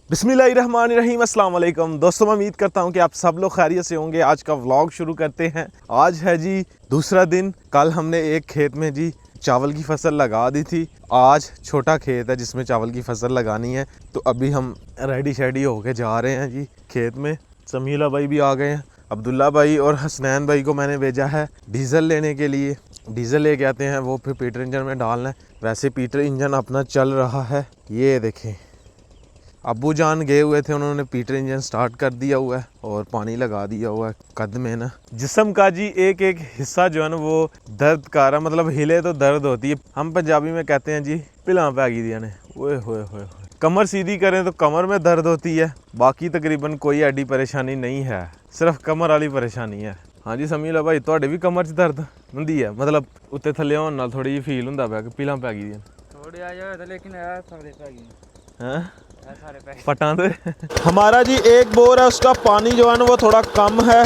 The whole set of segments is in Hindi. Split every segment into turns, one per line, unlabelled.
बिस्मिल्लाहिर्रहमानिर्रहीम, अस्सलाम वालेकुम दोस्तों। मैं उम्मीद करता हूँ कि आप सब लोग खैरियत से होंगे। आज का व्लॉग शुरू करते हैं। आज है जी दूसरा दिन। कल हमने एक खेत में जी चावल की फसल लगा दी थी। आज छोटा खेत है जिसमें चावल की फसल लगानी है, तो अभी हम रेडी शेडी होके जा रहे हैं जी खेत में। समीला भाई भी आ गए हैं। अब्दुल्ला भाई और हसनैन भाई को मैंने भेजा है डीज़ल लेने के लिए। डीज़ल लेके आते हैं, वो फिर पीटर इंजन में डालना है। वैसे पीटर इंजन अपना चल रहा है, ये देखें। अब्बू जान गए हुए थे, उन्होंने पीटर इंजन स्टार्ट कर दिया हुआ है और पानी लगा दिया हुआ है कद में ना। जिस्म का जी एक एक हिस्सा जो है ना वो दर्द का रहा, मतलब हिले तो दर्द होती है। हम पंजाबी में कहते हैं जी पिला पैगी दिया ने। ओए होए होए। कमर सीधी करें तो कमर में दर्द होती है, बाकी तकरीबन कोई ऐडी परेशानी नहीं है, सिर्फ कमर वाली परेशानी है। हाँ जी समीला भाई, ਤੁਹਾਡੇ भी कमर च दर्द ਹੁੰਦੀ है? मतलब उत्ते थल्ले होने नाल थोड़ी जी फील ਹੁੰਦਾ ਪਿਆ ਕਿ पिला पैगी दी
थोड़ी आ जाए तो, लेकिन यार सारे पैगी
हैं
सारे पैगी
पटां दे। हमारा जी एक बोर है, उसका पानी जो है ना वो थोड़ा कम है,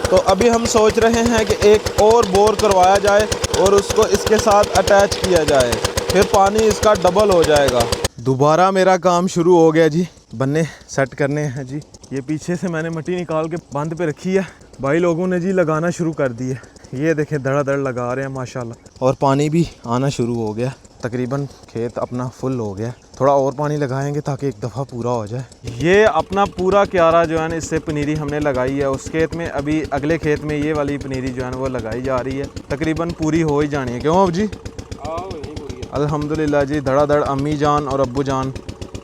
तो अभी हम सोच रहे हैं कि एक और बोर करवाया जाए और उसको इसके साथ अटैच किया जाए, फिर पानी इसका डबल हो जाएगा। दोबारा मेरा काम शुरू हो गया जी, बन्ने सेट करने हैं जी। ये पीछे से मैंने मिट्टी निकाल के बंद पे रखी है। भाई लोगों ने जी लगाना शुरू कर दी है। ये देखें धड़ाधड़ लगा रहे हैं माशाल्लाह, और पानी भी आना शुरू हो गया। तकरीबन खेत अपना फुल हो गया। थोड़ा और पानी लगाएंगे ताकि एक दफ़ा पूरा हो जाए। ये अपना पूरा क्यारा जो है ना, इससे पनीरी हमने लगाई है उस खेत में। अभी अगले खेत में ये वाली पनीरी जो है ना वो लगाई जा रही है, तकरीबन पूरी हो ही जानी है। क्यों अब जी? अल्हम्दुलिल्लाह जी, धड़ाधड़ अम्मी जान और अब्बू जान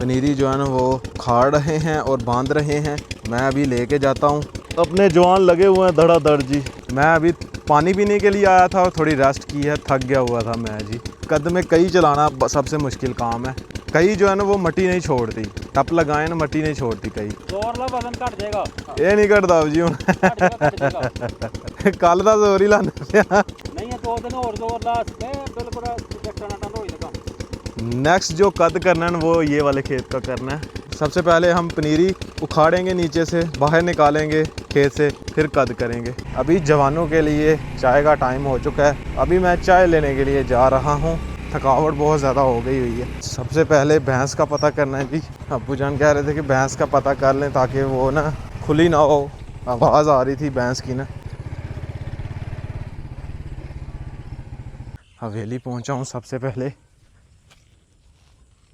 पनीरी जो है ना वो खाड़ रहे हैं और बांध रहे हैं। मैं अभी लेके जाता हूँ। अपने जवान लगे हुए हैं धड़ाधड़ जी। मैं अभी पानी पीने के लिए आया था और थोड़ी रेस्ट की है, थक गया हुआ था मैं जी। कद में कई चलाना सबसे मुश्किल काम है। कई जो है ना वो मट्टी नहीं छोड़ती, टप लगाए ना मट्टी नहीं छोड़ती कई।
जोर ला वजन घट जाएगा।
ये नहीं घटता जी हूँ कल का जोर ही लाना
नहीं है, 2 दिन और जोर ला बिल्कुल टनाटन हो जाएगा।
नेक्स्ट जो कद करना है वो ये वाले खेत का करना है। सबसे पहले हम पनीरी उखाड़ेंगे, नीचे से बाहर निकालेंगे खेत से, फिर कद करेंगे। अभी जवानों के लिए चाय का टाइम हो चुका है। अभी मैं चाय लेने के लिए जा रहा हूँ। थकावट बहुत ज़्यादा हो गई हुई है। सबसे पहले भैंस का पता करना है जी। अब्बू जान कह रहे थे कि भैंस का पता कर लें ताकि वो ना खुली ना हो। आवाज़ आ रही थी भैंस की ना। हवेली पहुँचा हूँ, सबसे पहले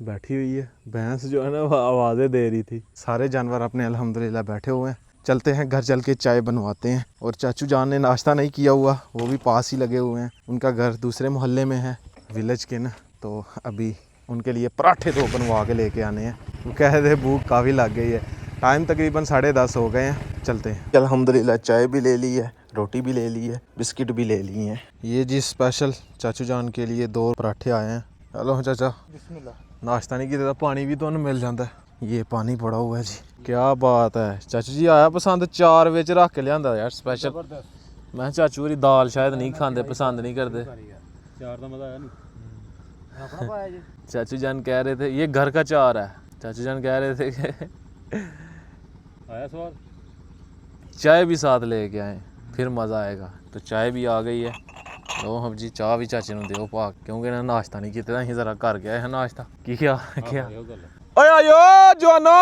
बैठी हुई है भैंस जो है ना वो आवाज़ें दे रही थी। सारे जानवर अपने अल्हम्दुलिल्लाह बैठे हुए हैं। चलते हैं घर, चल के चाय बनवाते हैं। और चाचू जान ने नाश्ता नहीं किया हुआ, वो भी पास ही लगे हुए हैं। उनका घर दूसरे मोहल्ले में है विलेज के ना, तो अभी उनके लिए पराठे तो बनवा के लेके आने हैं। वो कह रहे थे भूख काफ़ी लग गई है। टाइम तकरीबन 10:30 हो गए हैं। चलते हैं। अल्हम्दुलिल्लाह चाय भी ले ली है, रोटी भी ले ली है, बिस्किट भी ले ली हैं। ये जी स्पेशल चाचू जान के लिए 2 पराठे आए हैं। हेलो चाचा,
बिस्मिल्लाह।
नाश्ता नहीं किया, पानी भी तो मिल जाता है। ये पानी पड़ा हुआ है जी, क्या बात है। चाचू जी आया पसंद, 4 विच रख के लिया यार स्पेशल। मैं चाचू होरी दाल शायद नहीं खाते, पसंद नहीं करते। चाचू जान कह रहे थे ये घर का चार है। चाचू जान कह रहे थे कि
आया स्वाद,
चाय भी साथ लेके आए, फिर मज़ा आएगा। तो चाय भी आ गई है। लो हम जी चाह भी चाचे ਨੂੰ ਦਿਓ ਪਾ, क्योंकि इन्हें नाश्ता नहीं किया। ਅਸੀਂ ज़रा घर गया है नाश्ता की क्या ओए आयो जवानो।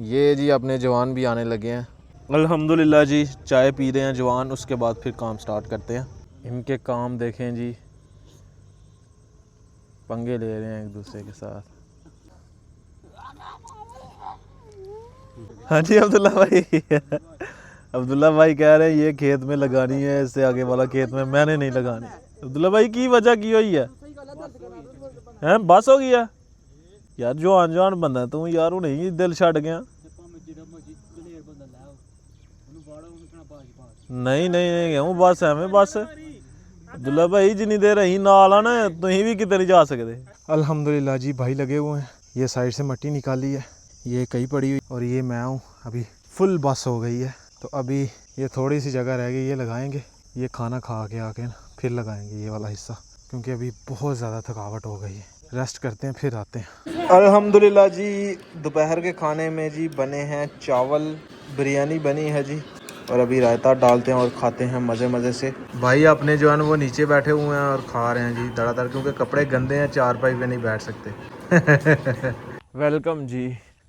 ये जी अपने जवान भी आने लगे हैं अल्हम्दुलिल्लाह जी। चाय पी रहे हैं जवान, उसके बाद फिर काम स्टार्ट करते हैं। इनके काम देखें जी, पंगे ले रहे हैं एक दूसरे के साथ। हाँ जी अब्दुल्ला भाई अब्दुल्ला भाई कह रहे हैं ये खेत में लगानी है, इससे आगे वाला खेत में मैंने नहीं लगानी। अब्दुल्ला भाई की वजह की हुई है? हैं बस हो गया यार, जवान जवान बंदा तू यार, हूँ नहीं दिल छड़ गया। नहीं नहीं नहीं हूँ बस एवं बस। अब्दुल्ला भाई जिन्नी देर अं नाल आ ना, तुम भी कितने नहीं जा सकते। अल्हम्दुलिल्लाह जी भाई लगे हुए हैं। ये साइड से मिट्टी निकाली है, ये कहीं पड़ी हुई, और ये मैं हूँ। अभी फुल बस हो गई है, तो अभी ये थोड़ी सी जगह रह गई, ये लगाएंगे। ये खाना खा के आके ना फिर लगाएंगे ये वाला हिस्सा, क्योंकि अभी बहुत ज़्यादा थकावट हो गई है। रेस्ट करते हैं फिर आते हैं। अल्हम्दुलिल्लाह जी दोपहर के खाने में जी बने हैं चावल, बिरयानी बनी है जी, और अभी रायता डालते हैं और खाते हैं मज़े मज़े से। भाई अपने जो है ना वो नीचे बैठे हुए हैं और खा रहे हैं जी धड़ाधड़, क्योंकि कपड़े गंदे हैं, 4 पाई पे नहीं बैठ सकते वेलकम जी।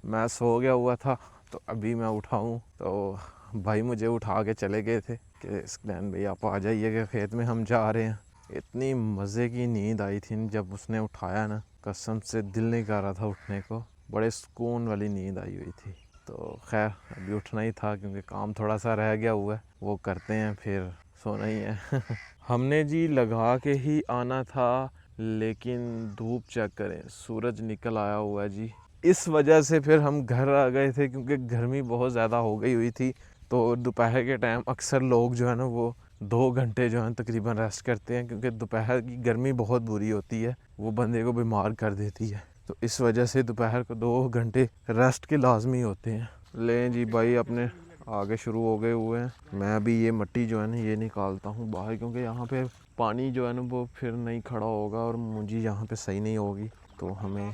मैं सो गया हुआ था, तो अभी मैं उठाऊँ तो भाई मुझे उठा के चले गए थे कि स्कैन भाई आप आ जाइएगा खेत में, हम जा रहे हैं। इतनी मज़े की नींद आई थी जब उसने उठाया ना, कसम से दिल नहीं कर रहा था उठने को, बड़े सुकून वाली नींद आई हुई थी। तो खैर अभी उठना ही था क्योंकि काम थोड़ा सा रह गया हुआ है, वो करते हैं फिर सोना ही है। हमने जी लगा के ही आना था, लेकिन धूप चेक करें, सूरज निकल आया हुआ है जी। इस वजह से फिर हम घर आ गए थे क्योंकि गर्मी बहुत ज़्यादा हो गई हुई थी। तो दोपहर के टाइम अक्सर लोग जो है ना वो 2 घंटे जो है तकरीबन रेस्ट करते हैं, क्योंकि दोपहर की गर्मी बहुत बुरी होती है, वो बंदे को बीमार कर देती है। तो इस वजह से दोपहर को 2 घंटे रेस्ट के लाजमी होते हैं। लें जी भाई अपने आगे शुरू हो गए हुए हैं। मैं अभी ये मिट्टी जो है ना ये निकालता हूँ बाहर, क्योंकि यहाँ पे पानी जो है ना वो फिर नहीं खड़ा होगा और मुंजी यहाँ पे सही नहीं होगी, तो हमें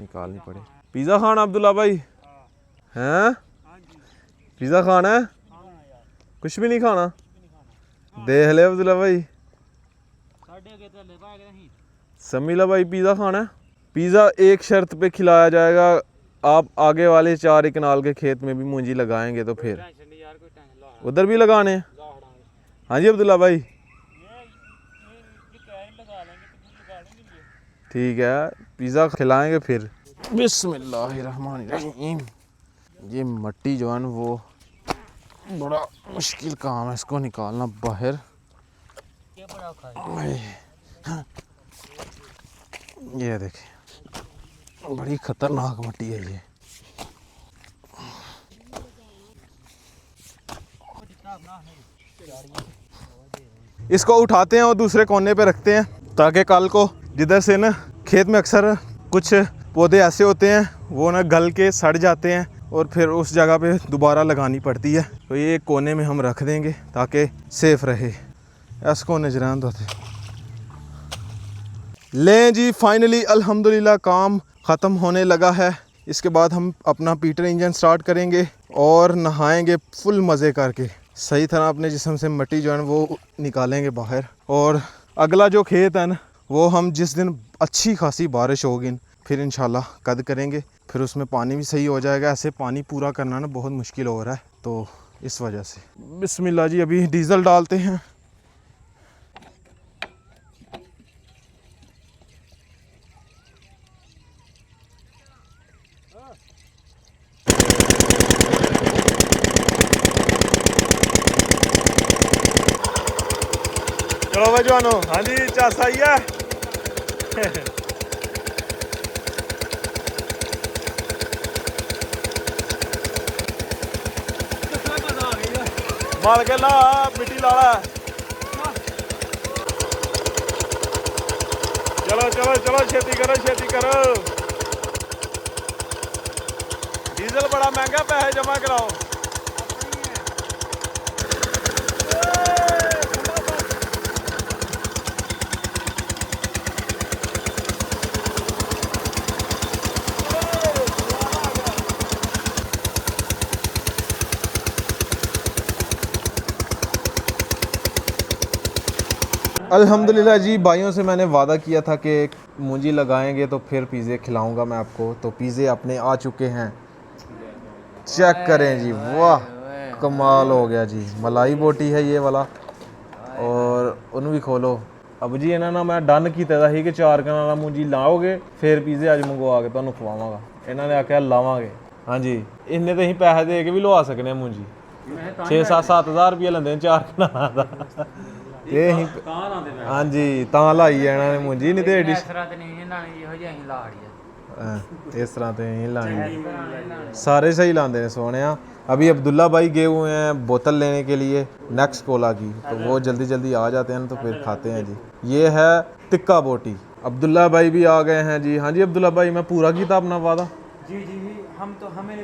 निकालनी पड़े। पिज़्ज़ा खाना अब्दुल्ला भाई हैं? पिज़्ज़ा खाना है? कुछ भी नहीं खाना? देख ले अब्दुल्ला भाई, समीला भाई पिज़्ज़ा खाना है? पिज़्ज़ा एक शर्त पे खिलाया जाएगा, आप आगे वाले 4 कनाल के खेत में भी मुंजी लगाएंगे तो फिर उधर भी लगाने हैं। हाँ जी अब्दुल्ला भाई ठीक है, पिज़्ज़ा खिलाएंगे फिर। बिस्मिल्लाहिर्रहमानिर्रहीम। ये मिट्टी जो है ना वो बड़ा मुश्किल काम है, इसको निकालना बाहर। ये देखिए बड़ी खतरनाक मिट्टी है ये। इसको उठाते हैं और दूसरे कोने पे रखते हैं, ताकि कल को जिधर से ना खेत में अक्सर कुछ पौधे ऐसे होते हैं वो ना गल के सड़ जाते हैं और फिर उस जगह पे दोबारा लगानी पड़ती है। तो ये एक कोने में हम रख देंगे ताकि सेफ रहे। ऐसे कोने जरान होते लें जी। फाइनली अल्हम्दुलिल्लाह काम ख़त्म होने लगा है। इसके बाद हम अपना पीटर इंजन स्टार्ट करेंगे और नहाएंगे फुल मज़े करके। सही तरह अपने जिस्म से मिट्टी जो है वो निकालेंगे बाहर। और अगला जो खेत है ना वो हम जिस दिन अच्छी खासी बारिश होगी फिर इंशाल्लाह कद करेंगे, फिर उसमें पानी भी सही हो जाएगा। ऐसे पानी पूरा करना ना बहुत मुश्किल हो रहा है, तो इस वजह से। बिस्मिल्लाह जी, अभी डीज़ल डालते हैं। चलो भाई जवानो, हाँ जी चास आई है। मार के ला मिट्टी लाला। चलो चलो चलो खेती करो खेती करो। डीजल बड़ा महंगा, पैसे जमा कराओ। अल्हम्दुलिल्लाह जी, भाइयों से मैंने वादा किया था कि मुंजी लगाएंगे तो फिर पिज़्ज़े खिलाऊंगा मैं आपको। तो पिज़्ज़े अपने आ चुके हैं, चेक करें जी। वाह कमाल हो गया जी। मलाई बोटी है ये वाला, और उन भी खोलो। अब जी इन्होंने मैं डन किया था कि 4 कनाल मुंजी लाओगे फिर पिज़्ज़े अज मंगवा के तुहानू खवावांगा। इन्होंने आख्या लावांगे। हाँ जी, इन्ने तो असीं पैसे दे के भी लवा सकने मुंजी। 6-7 हज़ार रुपया लेंदे 4 कनाल का। ये ही हाँ जी तां लाई है इन्होंने मुंजी, नहीं तो एडी इस तरह तो यही लानी। सारे सही लाते हैं सोने। अभी अब्दुल्ला भाई गए हुए हैं बोतल लेने के लिए नेक्स्ट कोला की, तो वो जल्दी जल्दी आ जाते हैं तो फिर खाते हैं जी। ये है टिक्का बोटी। अब्दुल्ला भाई भी आ गए हैं जी। हाँ जी अब्दुल्ला भाई, मैं पूरा किया अपना वादा।
जी जी जी, हमने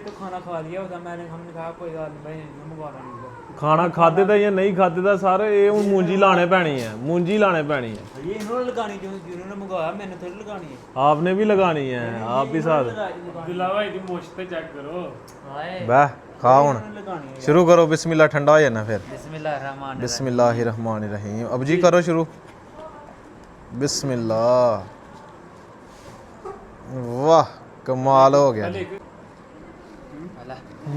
तो खाना खा लिया होता। हमने कहा कोई बात नहीं, मंगवा लेंगे।
खाना खाते था या नहीं खाते था सारे, ये हूँ मुंजी लाने पैनी है, मुंजी लाने पैनी है।
ये इन्होंने लगानी, जिन्होंने मंगवाया मैंने थोड़ी लगानी है।
आपने भी लगानी है, आप भी साथ।
अब्दुल्ला भाई की मुश्त पे चेक करो।
बह खाओ हुण, शुरू करो। बिस्मिल्लाह, ठंडा हो जाना फिर। बिस्मिल्लाहिर्रहमानिर्रहीम। अब जी करो शुरू। बिस्मिल्लाह। वाह कमाल हो गया।
नहीं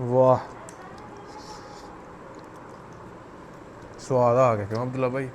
वाह, स्वाद आ गया क्यों अब्दुल्ला भाई।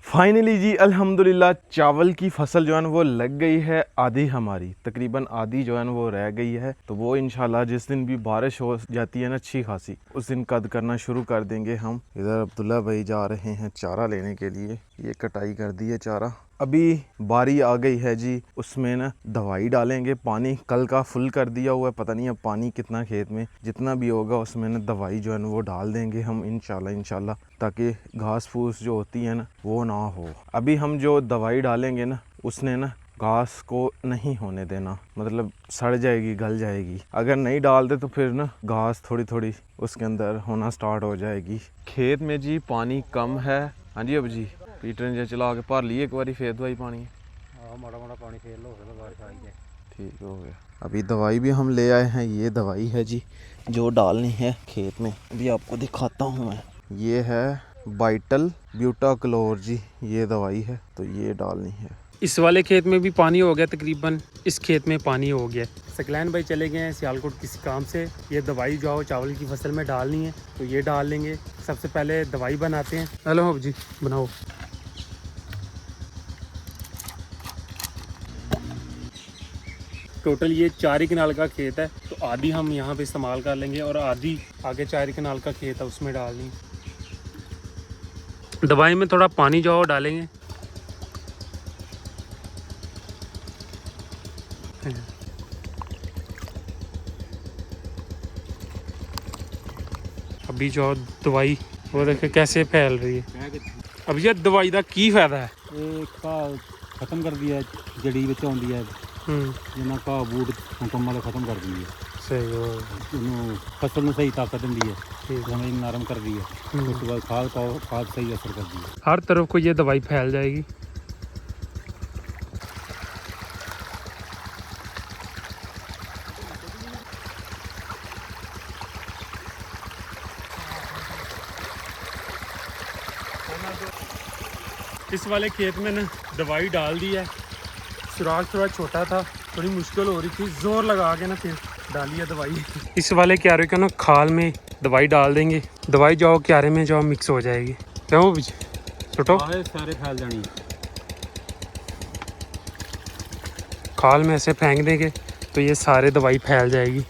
फाइनली जी अल्हम्दुलिल्लाह चावल की फसल जो है ना वो लग गई है आधी, हमारी तकरीबन आधी जो है ना वो रह गई है। तो वो इंशाल्लाह जिस दिन भी बारिश हो जाती है ना अच्छी खासी, उस दिन कद करना शुरू कर देंगे हम। इधर अब्दुल्ला भाई जा रहे हैं चारा लेने के लिए, ये कटाई कर दी है चारा। अभी बारी आ गई है जी, उसमें ना दवाई डालेंगे। पानी कल का फुल कर दिया हुआ है, पता नहीं अब पानी कितना खेत में, जितना भी होगा उसमें ना दवाई जो है ना वो डाल देंगे हम इंशाल्लाह, ताकि घास फूस जो होती है ना वो ना हो। अभी हम जो दवाई डालेंगे ना उसने ना घास को नहीं होने देना, मतलब सड़ जाएगी, गल जाएगी। अगर नहीं डालते तो फिर ना घास थोड़ी थोड़ी उसके अंदर होना स्टार्ट हो जाएगी। खेत में जी पानी कम है। हाँ जी अब जी पीटर ने चला के भर लिए एक बारी, फिर दवाई पानी
माड़ा माड़ा पानी फेर लो, फिर बारिश आई है।
ठीक हो गया। अभी दवाई भी हम ले आए हैं, ये दवाई है जी जो डालनी है खेत में। अभी आपको दिखाता हूँ मैं, ये है वाइटल ब्यूटाक्लोर जी, ये दवाई है तो ये डालनी है।
इस वाले खेत में भी पानी हो गया, तकरीबन इस खेत में पानी हो गया। सकलैन भाई चले गए हैं सियालकोट किसी काम से। ये दवाई जो है चावल की फसल में डालनी है तो ये डाल लेंगे। सबसे पहले दवाई बनाते हैं। हेलो जी बनाओ। टोटल ये 4 कनाल का खेत है, तो आधी हम यहाँ पे इस्तेमाल कर लेंगे और आधी आगे 4 कनाल का खेत है उसमें डालनी। दवाई में थोड़ा पानी जो है डालेंगे। अभी जो दवाई वो देखे कैसे फैल रही है। अब ये दवाई का की फायदा है?
खत्म कर दिया जड़ी ਵਿੱਚ ਆਉਂਦੀ ਹੈ ਜਿਹਨਾਂ ਘਾਹ ਬੂਟ ਮੁਕੰਮਲ ਖਤਮ ਕਰ ਦਿੰਦੀ ਹੈ।
सही हो
ਉਹਨੂੰ ਫਸਲ ਨੂੰ ਸਹੀ ਤਾਕਤ ਦਿੰਦੀ ਹੈ, ਜ਼ਮੀਨ ਨਰਮ ਕਰਦੀ ਹੈ। ਉਸ ਤੋਂ ਬਾਅਦ ਖਾਦ ਪਾਓ, ਖਾਦ ਸਹੀ ਅਸਰ ਕਰਦੀ ਹੈ।
हर तरफ को ये दवाई फैल जाएगी। इस वाले खेत में ना दवाई डाल दी है। सुराख थोड़ा छोटा था, थोड़ी मुश्किल हो रही थी, जोर लगा के ना फिर डाली है दवाई। इस वाले क्यारे को ना खाल में दवाई डाल देंगे। दवाई जाओ क्यारे में जाओ मिक्स हो जाएगी। क्यों छोटो
सारे फैल जानी,
खाल में ऐसे फेंक देंगे तो ये सारे दवाई फैल जाएगी।